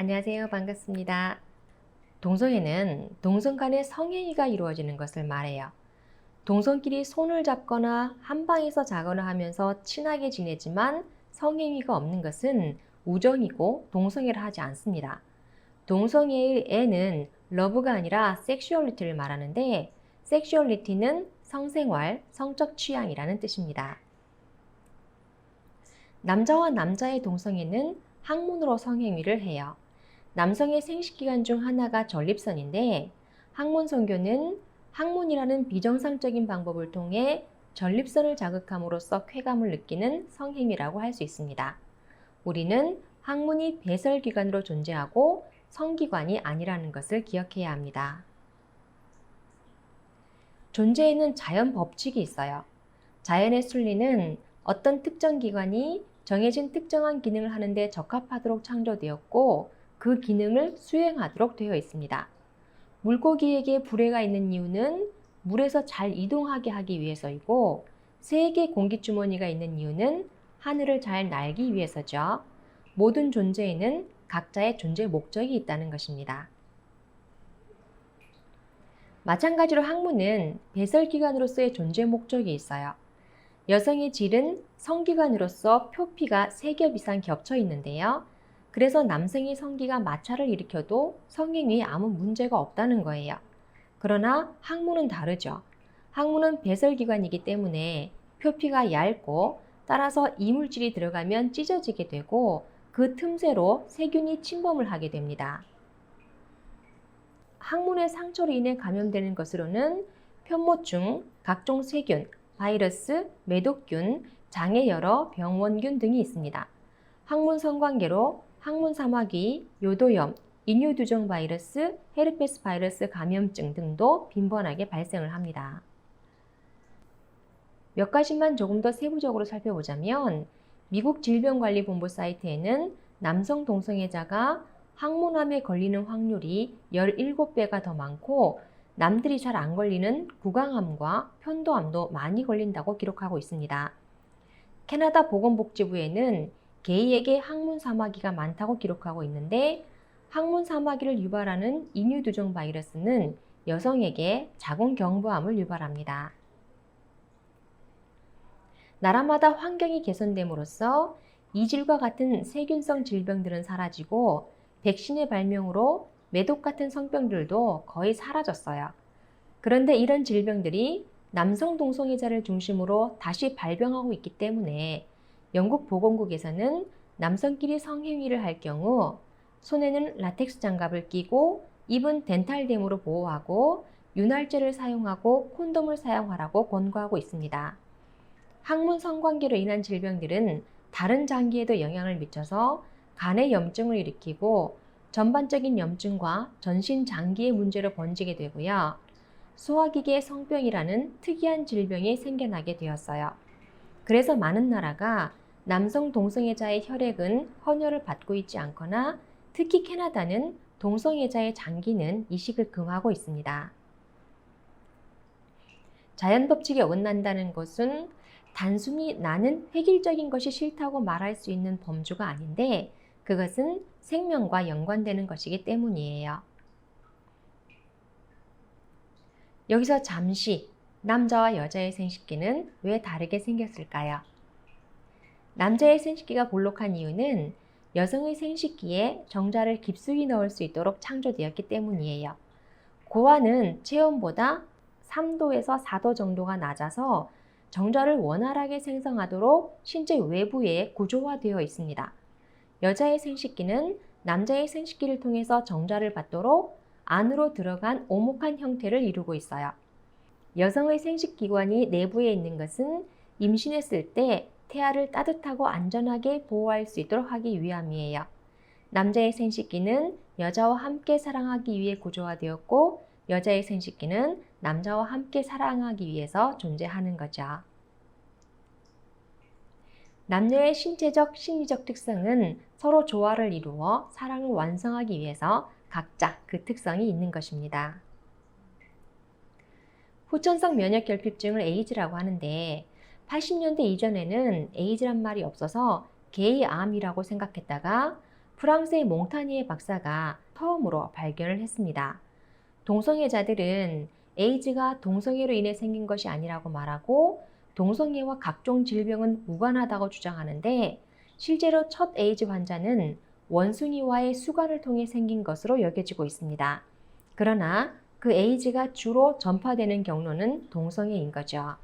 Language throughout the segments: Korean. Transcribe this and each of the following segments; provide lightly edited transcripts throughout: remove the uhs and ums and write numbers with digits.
안녕하세요. 반갑습니다. 동성애는 동성 간의 성행위가 이루어지는 것을 말해요. 동성끼리 손을 잡거나 한 방에서 자거나 하면서 친하게 지내지만 성행위가 없는 것은 우정이고 동성애를 하지 않습니다. 동성애의 애는 러브가 아니라 섹슈얼리티를 말하는데 섹슈얼리티는 성생활, 성적 취향이라는 뜻입니다. 남자와 남자의 동성애는 항문으로 성행위를 해요. 남성의 생식기관 중 하나가 전립선인데 항문 성교는 항문이라는 비정상적인 방법을 통해 전립선을 자극함으로써 쾌감을 느끼는 성행위라고 할 수 있습니다. 우리는 항문이 배설기관으로 존재하고 성기관이 아니라는 것을 기억해야 합니다. 존재에는 자연 법칙이 있어요. 자연의 순리는 어떤 특정 기관이 정해진 특정한 기능을 하는데 적합하도록 창조되었고 그 기능을 수행하도록 되어 있습니다. 물고기에게 부래가 있는 이유는 물에서 잘 이동하게 하기 위해서이고 새에게 공기주머니가 있는 이유는 하늘을 잘 날기 위해서죠. 모든 존재에는 각자의 존재 목적이 있다는 것입니다. 마찬가지로 항문은 배설기관으로서의 존재 목적이 있어요. 여성의 질은 성기관으로서 표피가 3겹 이상 겹쳐 있는데요. 그래서 남성의 성기가 마찰을 일으켜도 성행위에 아무 문제가 없다는 거예요. 그러나 항문은 다르죠. 항문은 배설기관이기 때문에 표피가 얇고 따라서 이물질이 들어가면 찢어지게 되고 그 틈새로 세균이 침범을 하게 됩니다. 항문의 상처로 인해 감염되는 것으로는 편모충, 각종 세균, 바이러스, 매독균, 장애열어, 병원균 등이 있습니다. 항문 성관계로 항문 사마귀, 요도염, 인유두종 바이러스, 헤르페스 바이러스 감염증 등도 빈번하게 발생을 합니다. 몇 가지만 조금 더 세부적으로 살펴보자면 미국 질병관리본부 사이트에는 남성 동성애자가 항문암에 걸리는 확률이 17배가 더 많고 남들이 잘 안 걸리는 구강암과 편도암도 많이 걸린다고 기록하고 있습니다. 캐나다 보건복지부에는 게이에게 항문 사마귀가 많다고 기록하고 있는데 항문 사마귀를 유발하는 인유두종 바이러스는 여성에게 자궁경부암을 유발합니다. 나라마다 환경이 개선됨으로써 이질과 같은 세균성 질병들은 사라지고 백신의 발명으로 매독 같은 성병들도 거의 사라졌어요. 그런데 이런 질병들이 남성 동성애자를 중심으로 다시 발병하고 있기 때문에 영국 보건국에서는 남성끼리 성행위를 할 경우 손에는 라텍스 장갑을 끼고 입은 덴탈댐으로 보호하고 윤활제를 사용하고 콘돔을 사용하라고 권고하고 있습니다. 항문 성관계로 인한 질병들은 다른 장기에도 영향을 미쳐서 간의 염증을 일으키고 전반적인 염증과 전신 장기의 문제로 번지게 되고요. 소화기계 성병이라는 특이한 질병이 생겨나게 되었어요. 그래서 많은 나라가 남성 동성애자의 혈액은 헌혈을 받고 있지 않거나 특히 캐나다는 동성애자의 장기는 이식을 금하고 있습니다. 자연 법칙에 어긋난다는 것은 단순히 나는 획일적인 것이 싫다고 말할 수 있는 범주가 아닌데 그것은 생명과 연관되는 것이기 때문이에요. 여기서 잠시 남자와 여자의 생식기는 왜 다르게 생겼을까요? 남자의 생식기가 볼록한 이유는 여성의 생식기에 정자를 깊숙이 넣을 수 있도록 창조되었기 때문이에요. 고환은 체온보다 3도에서 4도 정도가 낮아서 정자를 원활하게 생성하도록 신체 외부에 구조화되어 있습니다. 여자의 생식기는 남자의 생식기를 통해서 정자를 받도록 안으로 들어간 오목한 형태를 이루고 있어요. 여성의 생식기관이 내부에 있는 것은 임신했을 때 태아를 따뜻하고 안전하게 보호할 수 있도록 하기 위함이에요. 남자의 생식기는 여자와 함께 사랑하기 위해 구조화되었고 여자의 생식기는 남자와 함께 사랑하기 위해서 존재하는 거죠. 남녀의 신체적, 심리적 특성은 서로 조화를 이루어 사랑을 완성하기 위해서 각자 그 특성이 있는 것입니다. 후천성 면역결핍증을 에이즈라고 하는데 80년대 이전에는 에이즈란 말이 없어서 게이암이라고 생각했다가 프랑스의 몽타니에 박사가 처음으로 발견을 했습니다. 동성애자들은 에이즈가 동성애로 인해 생긴 것이 아니라고 말하고 동성애와 각종 질병은 무관하다고 주장하는데 실제로 첫 에이즈 환자는 원숭이와의 수관을 통해 생긴 것으로 여겨지고 있습니다. 그러나 그 에이즈가 주로 전파되는 경로는 동성애인 거죠.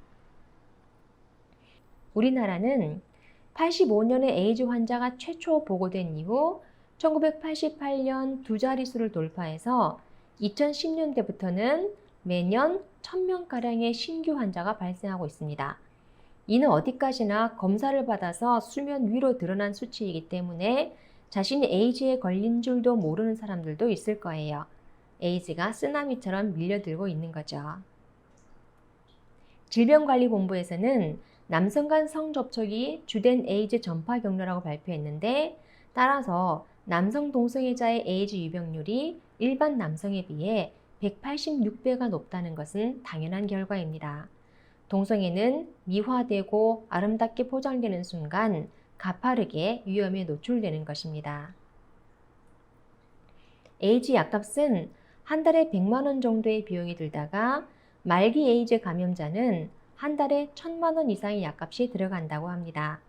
우리나라는 85년에 에이즈 환자가 최초 보고된 이후 1988년 두 자릿수를 돌파해서 2010년대부터는 매년 1000명가량의 신규 환자가 발생하고 있습니다. 이는 어디까지나 검사를 받아서 수면 위로 드러난 수치이기 때문에 자신이 에이즈에 걸린 줄도 모르는 사람들도 있을 거예요. 에이즈가 쓰나미처럼 밀려들고 있는 거죠. 질병관리본부에서는 남성 간 성접촉이 주된 에이즈 전파 경로라고 발표했는데 따라서 남성 동성애자의 에이즈 유병률이 일반 남성에 비해 186배가 높다는 것은 당연한 결과입니다. 동성애는 미화되고 아름답게 포장되는 순간 가파르게 위험에 노출되는 것입니다. 에이즈 약값은 한 달에 100만 원 정도의 비용이 들다가 말기 에이즈 감염자는 한 달에 1000만 원 이상의 약값이 들어간다고 합니다.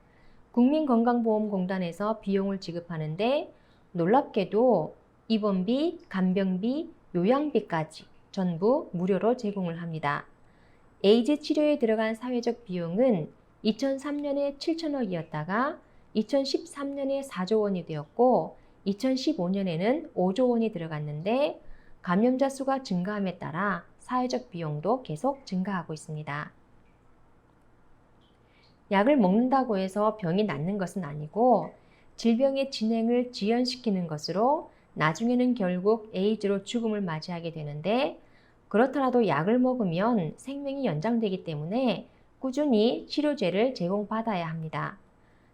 국민건강보험공단에서 비용을 지급하는데 놀랍게도 입원비, 간병비, 요양비까지 전부 무료로 제공을 합니다. 에이즈 치료에 들어간 사회적 비용은 2003년에 7천억이었다가 2013년에 4조 원이 되었고 2015년에는 5조 원이 들어갔는데 감염자 수가 증가함에 따라 사회적 비용도 계속 증가하고 있습니다. 약을 먹는다고 해서 병이 낫는 것은 아니고 질병의 진행을 지연시키는 것으로 나중에는 결국 에이즈로 죽음을 맞이하게 되는데 그렇더라도 약을 먹으면 생명이 연장되기 때문에 꾸준히 치료제를 제공받아야 합니다.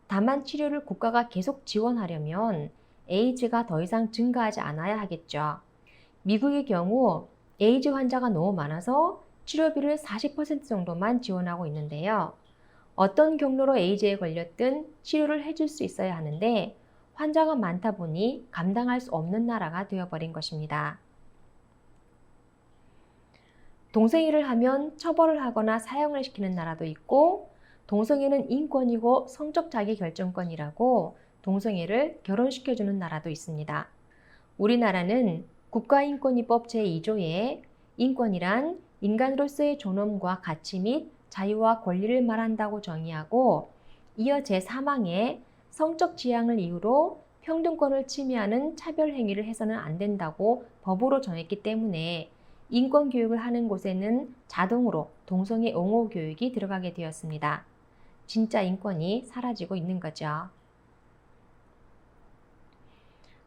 다만 치료를 국가가 계속 지원하려면 에이즈가 더 이상 증가하지 않아야 하겠죠. 미국의 경우 에이즈 환자가 너무 많아서 치료비를 40% 정도만 지원하고 있는데요. 어떤 경로로 에이즈에 걸렸든 치료를 해줄 수 있어야 하는데 환자가 많다 보니 감당할 수 없는 나라가 되어버린 것입니다. 동성애를 하면 처벌을 하거나 사형을 시키는 나라도 있고 동성애는 인권이고 성적 자기결정권이라고 동성애를 결혼시켜주는 나라도 있습니다. 우리나라는 국가인권위법 제2조에 인권이란 인간으로서의 존엄과 가치 및 자유와 권리를 말한다고 정의하고 이어 제3항에 성적 지향을 이유로 평등권을 침해하는 차별 행위를 해서는 안 된다고 법으로 정했기 때문에 인권교육을 하는 곳에는 자동으로 동성애 옹호 교육이 들어가게 되었습니다. 진짜 인권이 사라지고 있는 거죠.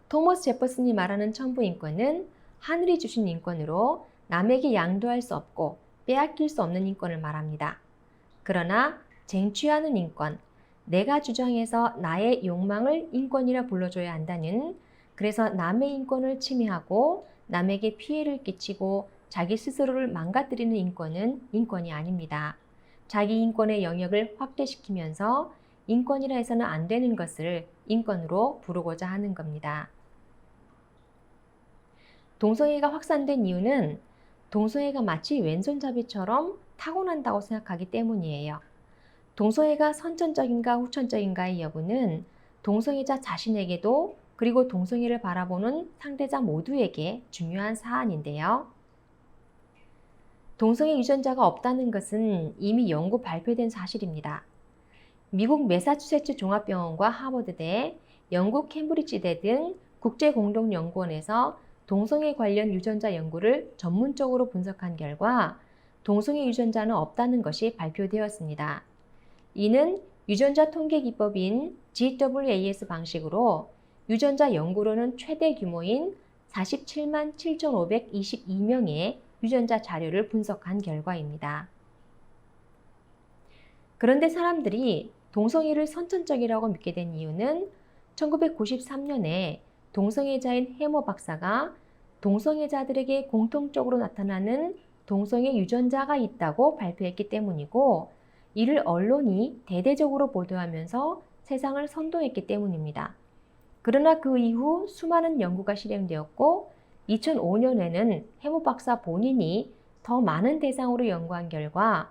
토머스 제퍼슨이 말하는 천부인권은 하늘이 주신 인권으로 남에게 양도할 수 없고 빼앗길 수 없는 인권을 말합니다. 그러나 쟁취하는 인권, 내가 주장해서 나의 욕망을 인권이라 불러줘야 한다는, 그래서 남의 인권을 침해하고 남에게 피해를 끼치고 자기 스스로를 망가뜨리는 인권은 인권이 아닙니다. 자기 인권의 영역을 확대시키면서 인권이라 해서는 안 되는 것을 인권으로 부르고자 하는 겁니다. 동성애가 확산된 이유는 동성애가 마치 왼손잡이처럼 타고난다고 생각하기 때문이에요. 동성애가 선천적인가 후천적인가의 여부는 동성애자 자신에게도 그리고 동성애를 바라보는 상대자 모두에게 중요한 사안인데요. 동성애 유전자가 없다는 것은 이미 연구 발표된 사실입니다. 미국 매사추세츠 종합병원과 하버드대, 영국 캠브리지대 등 국제공동연구원에서 동성애 관련 유전자 연구를 전문적으로 분석한 결과 동성애 유전자는 없다는 것이 발표되었습니다. 이는 유전자 통계 기법인 GWAS 방식으로 유전자 연구로는 최대 규모인 47만 7,522명의 유전자 자료를 분석한 결과입니다. 그런데 사람들이 동성애를 선천적이라고 믿게 된 이유는 1993년에 동성애자인 해머 박사가 동성애자들에게 공통적으로 나타나는 동성애 유전자가 있다고 발표했기 때문이고 이를 언론이 대대적으로 보도하면서 세상을 선동했기 때문입니다. 그러나 그 이후 수많은 연구가 실행되었고 2005년에는 해무 박사 본인이 더 많은 대상으로 연구한 결과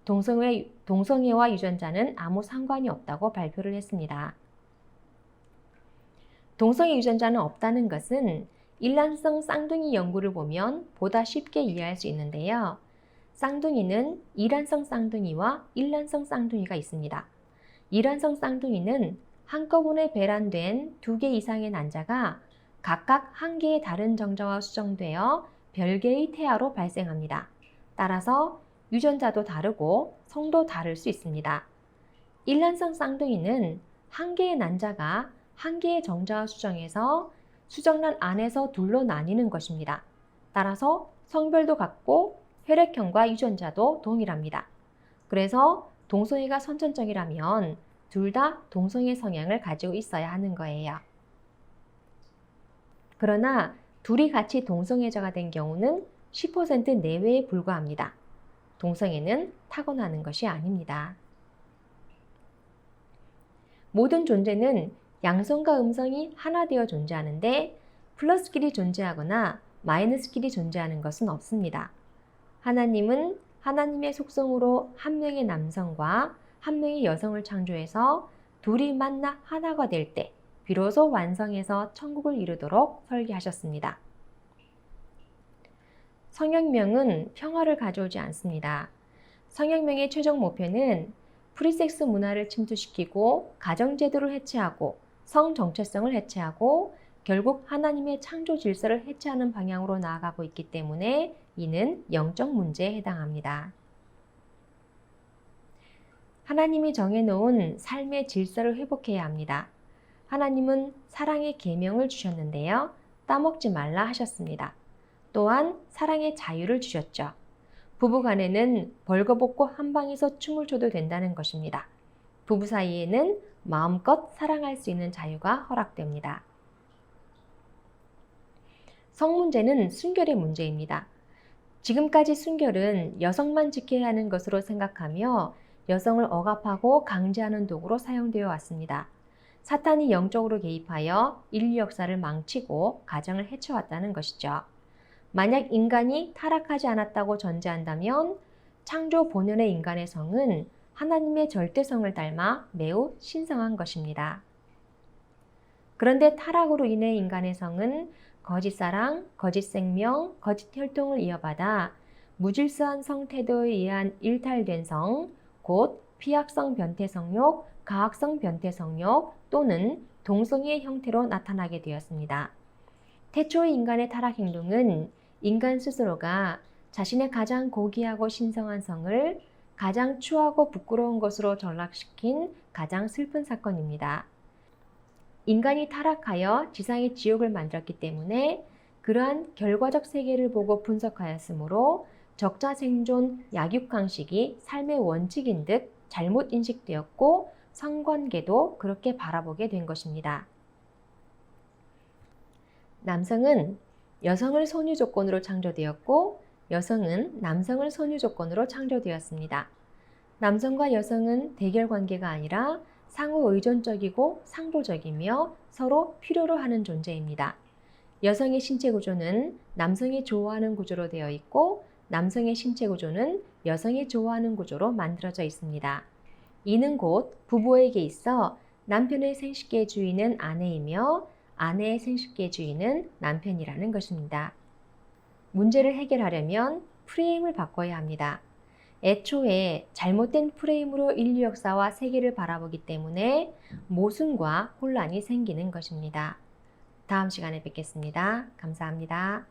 동성애와 유전자는 아무 상관이 없다고 발표를 했습니다. 동성애 유전자는 없다는 것은 일란성 쌍둥이 연구를 보면 보다 쉽게 이해할 수 있는데요. 쌍둥이는 이란성 쌍둥이와 일란성 쌍둥이가 있습니다. 이란성 쌍둥이는 한꺼번에 배란된 2개 이상의 난자가 각각 한 개의 다른 정자와 수정되어 별개의 태아로 발생합니다. 따라서 유전자도 다르고 성도 다를 수 있습니다. 일란성 쌍둥이는 한 개의 난자가 한 개의 정자와 수정해서 수정란 안에서 둘로 나뉘는 것입니다. 따라서 성별도 같고 혈액형과 유전자도 동일합니다. 그래서 동성애가 선천적이라면 둘 다 동성애 성향을 가지고 있어야 하는 거예요. 그러나 둘이 같이 동성애자가 된 경우는 10% 내외에 불과합니다. 동성애는 타고나는 것이 아닙니다. 모든 존재는 양성과 음성이 하나 되어 존재하는데 플러스끼리 존재하거나 마이너스끼리 존재하는 것은 없습니다. 하나님은 하나님의 속성으로 한 명의 남성과 한 명의 여성을 창조해서 둘이 만나 하나가 될 때 비로소 완성해서 천국을 이루도록 설계하셨습니다. 성혁명은 평화를 가져오지 않습니다. 성혁명의 최종 목표는 프리섹스 문화를 침투시키고 가정제도를 해체하고 성 정체성을 해체하고 결국 하나님의 창조 질서를 해체하는 방향으로 나아가고 있기 때문에 이는 영적 문제에 해당합니다. 하나님이 정해놓은 삶의 질서를 회복해야 합니다. 하나님은 사랑의 계명을 주셨는데요. 따먹지 말라 하셨습니다. 또한 사랑의 자유를 주셨죠. 부부간에는 벌거벗고 한 방에서 춤을 춰도 된다는 것입니다. 부부 사이에는 마음껏 사랑할 수 있는 자유가 허락됩니다. 성문제는 순결의 문제입니다. 지금까지 순결은 여성만 지켜야 하는 것으로 생각하며 여성을 억압하고 강제하는 도구로 사용되어 왔습니다. 사탄이 영적으로 개입하여 인류 역사를 망치고 가정을 해쳐왔다는 것이죠. 만약 인간이 타락하지 않았다고 전제한다면 창조 본연의 인간의 성은 하나님의 절대성을 닮아 매우 신성한 것입니다. 그런데 타락으로 인해 인간의 성은 거짓 사랑, 거짓 생명, 거짓 혈통을 이어받아 무질서한 성태도에 의한 일탈된 성, 곧 피약성 변태 성욕, 가학성 변태 성욕 또는 동성애의 형태로 나타나게 되었습니다. 태초의 인간의 타락 행동은 인간 스스로가 자신의 가장 고귀하고 신성한 성을 가장 추하고 부끄러운 것으로 전락시킨 가장 슬픈 사건입니다. 인간이 타락하여 지상의 지옥을 만들었기 때문에 그러한 결과적 세계를 보고 분석하였으므로 적자생존 약육강식이 삶의 원칙인 듯 잘못 인식되었고 성관계도 그렇게 바라보게 된 것입니다. 남성은 여성을 선유 조건으로 창조되었고 여성은 남성을 선유 조건으로 창조되었습니다. 남성과 여성은 대결 관계가 아니라 상호 의존적이고 상보적이며 서로 필요로 하는 존재입니다. 여성의 신체 구조는 남성이 좋아하는 구조로 되어 있고 남성의 신체 구조는 여성이 좋아하는 구조로 만들어져 있습니다. 이는 곧 부부에게 있어 남편의 생식기의 주인은 아내이며 아내의 생식기의 주인은 남편이라는 것입니다. 문제를 해결하려면 프레임을 바꿔야 합니다. 애초에 잘못된 프레임으로 인류 역사와 세계를 바라보기 때문에 모순과 혼란이 생기는 것입니다. 다음 시간에 뵙겠습니다. 감사합니다.